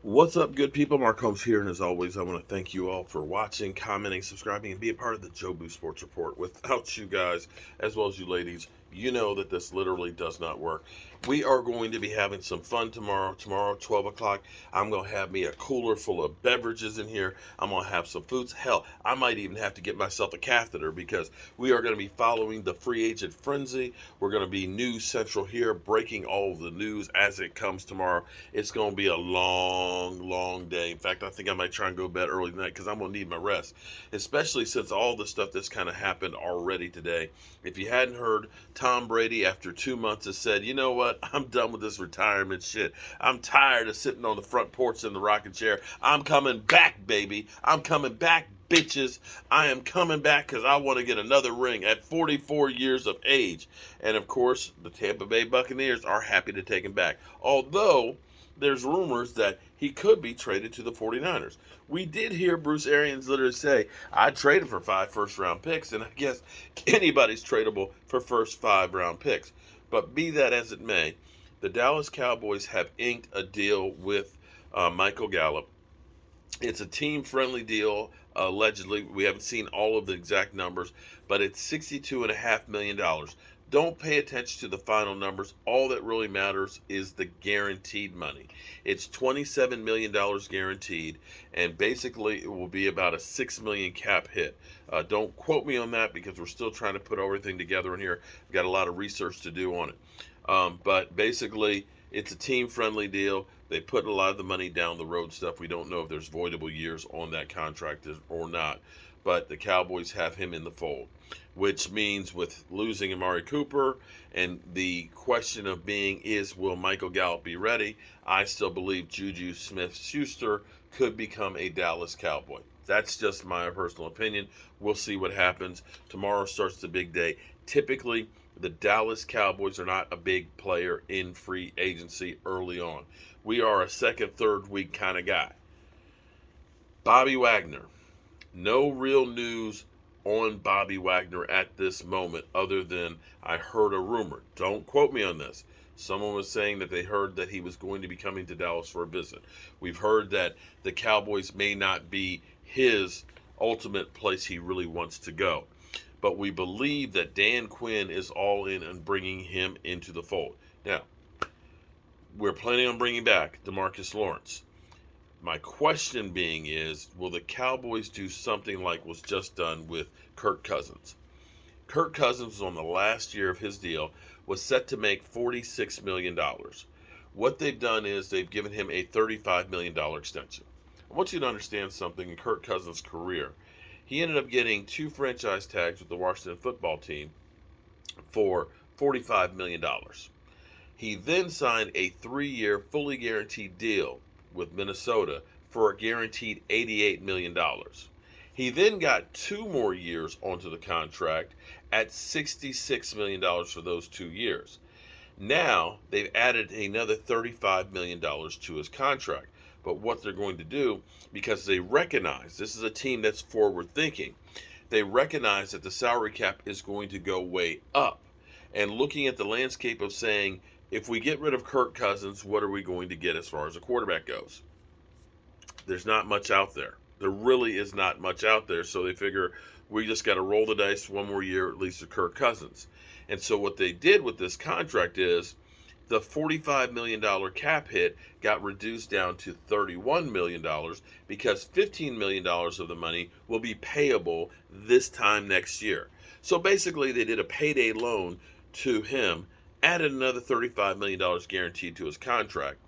What's up, good people? Mark Holmes here, and as always, I want to thank you all for watching, commenting, subscribing, and be a part of the Jobu Sports Report. Without you guys, as well as you ladies, you know that this literally does not work. We are going to be having some fun tomorrow. Tomorrow, 12 o'clock, I'm going to have me a cooler full of beverages in here. I'm going to have some foods. Hell, I might even have to get myself a catheter because we are going to be following the free agent frenzy. We're going to be news central here, breaking all of the news as it comes tomorrow. It's going to be a long day. In fact, I think I might try and go to bed early tonight because I'm going to need my rest, especially since all the stuff that's kind of happened already today. If you hadn't heard, Tom Brady, after 2 months, has said, you know what? I'm done with this retirement shit. I'm tired of sitting on the front porch in the rocking chair. I'm coming back, baby. I'm coming back, bitches. I am coming back because I want to get another ring at 44 years of age. And of course, the Tampa Bay Buccaneers are happy to take him back. Although there's rumors that he could be traded to the 49ers. We did hear Bruce Arians literally say, I'd trade him for 5 first-round picks, and I guess anybody's tradable for first 5 round picks. But be that as it may, the Dallas Cowboys have inked a deal with Michael Gallop. It's a team-friendly deal, allegedly. We haven't seen all of the exact numbers, but it's $62.5 million. Don't pay attention to the final numbers. All that really matters is the guaranteed money. It's $27 million guaranteed, and basically it will be about a $6 million cap hit. Don't quote me on that because we're still trying to put everything together in here. We've got a lot of research to do on it. But basically, it's a team-friendly deal. They put a lot of the money down the road stuff. We don't know if there's voidable years on that contract or not. But the Cowboys have him in the fold, which means with losing Amari Cooper and the question of being will Michael Gallup be ready, I still believe Juju Smith-Schuster could become a Dallas Cowboy. That's just my personal opinion. We'll see what happens. Tomorrow starts the big day. Typically, the Dallas Cowboys are not a big player in free agency early on. We are a second, third week kind of guy. Bobby Wagner. No real news on Bobby Wagner at this moment other than I heard a rumor. Don't quote me on this. Someone was saying that they heard that he was going to be coming to Dallas for a visit. We've heard that the Cowboys may not be his ultimate place he really wants to go. But we believe that Dan Quinn is all in on bringing him into the fold. Now, we're planning on bringing back DeMarcus Lawrence. My question being is, will the Cowboys do something like was just done with Kirk Cousins? Kirk Cousins was on the last year of his deal, was set to make $46 million. What they've done is they've given him a $35 million extension. I want you to understand something in Kirk Cousins' career. He ended up getting 2 franchise tags with the Washington football team for $45 million. He then signed a 3-year fully guaranteed deal with Minnesota for a guaranteed $88 million. He then got 2 more years onto the contract at $66 million for those 2 years. Now they've added another $35 million to his contract. But what they're going to do, because they recognize this is a team that's forward thinking, they recognize that the salary cap is going to go way up. And looking at the landscape of saying, if we get rid of Kirk Cousins, what are we going to get as far as a quarterback goes? There's not much out there. There really is not much out there. So they figure we just got to roll the dice 1 more year, at least with Kirk Cousins. And so what they did with this contract is the $45 million cap hit got reduced down to $31 million because $15 million of the money will be payable this time next year. So basically, they did a payday loan to him, added another $35 million guaranteed to his contract,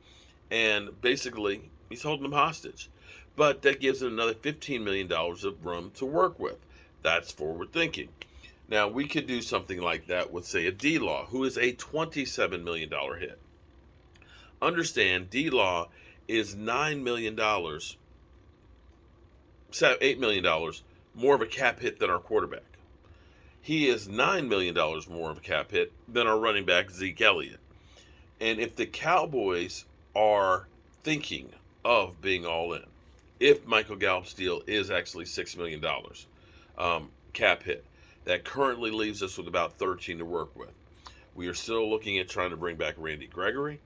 and basically, he's holding them hostage. But that gives him another $15 million of room to work with. That's forward thinking. Now, we could do something like that with, say, a D-Law, who is a $27 million hit. Understand, D-Law is $9 million, $8 million more of a cap hit than our quarterback. He is $9 million more of a cap hit than our running back, Zeke Elliott. And if the Cowboys are thinking of being all in, if Michael Gallup's deal is actually $6 million cap hit, that currently leaves us with about 13 to work with. We are still looking at trying to bring back Randy Gregory.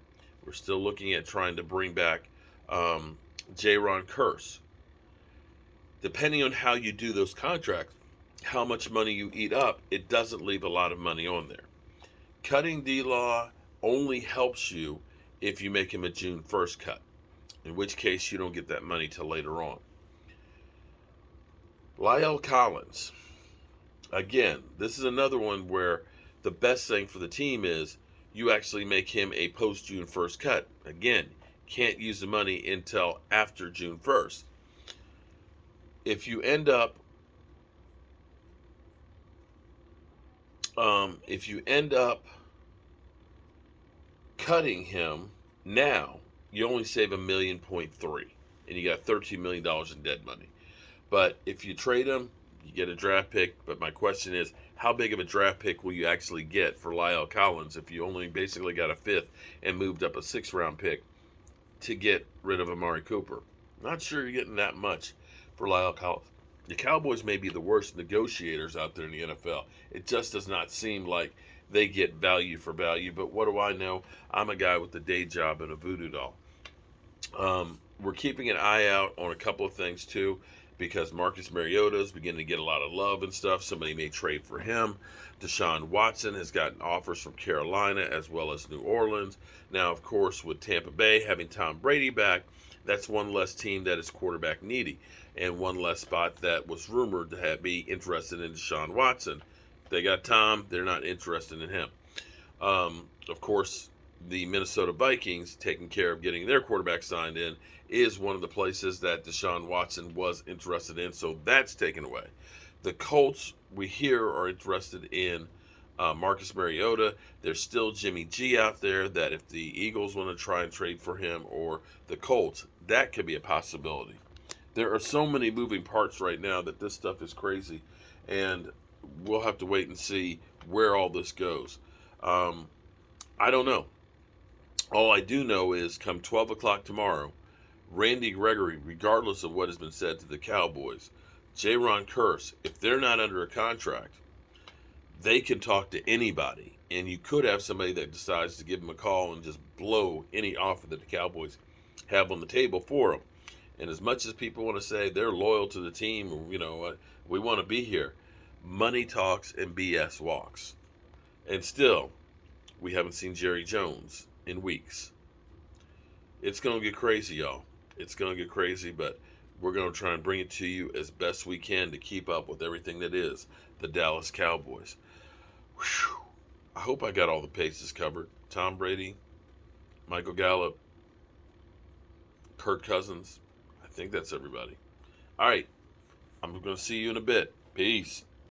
We're still looking at trying to bring back um, Jaron Curse. Depending on how you do those contracts, how much money you eat up, it doesn't leave a lot of money on there. Cutting D-Law only helps you if you make him a June 1st cut, in which case you don't get that money till later on. La'el Collins, again, this is another one where the best thing for the team is you actually make him a post June 1st cut. Again, can't use the money until after June 1st. If you end up cutting him now, you only save $1.3 million, and you got $13 million in dead money. But if you trade him, you get a draft pick. But my question is, how big of a draft pick will you actually get for La'el Collins if you only basically got a fifth and moved up a 6th-round pick to get rid of Amari Cooper? Not sure you're getting that much for La'el Collins. The Cowboys may be the worst negotiators out there in the NFL. It just does not seem like they get value for value. But what do I know? I'm a guy with a day job and a voodoo doll. We're keeping an eye out on a couple of things too, because Marcus Mariota is beginning to get a lot of love and stuff. Somebody may trade for him. Deshaun Watson has gotten offers from Carolina as well as New Orleans. Now, of course, with Tampa Bay having Tom Brady back, that's one less team that is quarterback needy, and one less spot that was rumored to be interested in Deshaun Watson. They got Tom; they're not interested in him. Of course, the Minnesota Vikings taking care of getting their quarterback signed in is one of the places that Deshaun Watson was interested in, so that's taken away. The Colts, we hear, are interested in Marcus Mariota. There's still Jimmy G out there that if the Eagles want to try and trade for him, or the Colts, that could be a possibility. There are so many moving parts right now that this stuff is crazy, and we'll have to wait and see where all this goes. Um, I don't know. All I do know is come 12 o'clock tomorrow, Randy Gregory, regardless of what has been said to the Cowboys, Jaron Curse, if they're not under a contract, they can talk to anybody. And you could have somebody that decides to give them a call and just blow any offer that the Cowboys have on the table for them. And as much as people want to say they're loyal to the team, or, we want to be here, money talks and BS walks. And still, we haven't seen Jerry Jones in weeks. It's going to get crazy, y'all. It's going to get crazy, but we're going to try and bring it to you as best we can to keep up with everything that is the Dallas Cowboys. Whew. I hope I got all the bases covered. Tom Brady, Michael Gallop, Kirk Cousins. I think that's everybody. All right. I'm going to see you in a bit. Peace.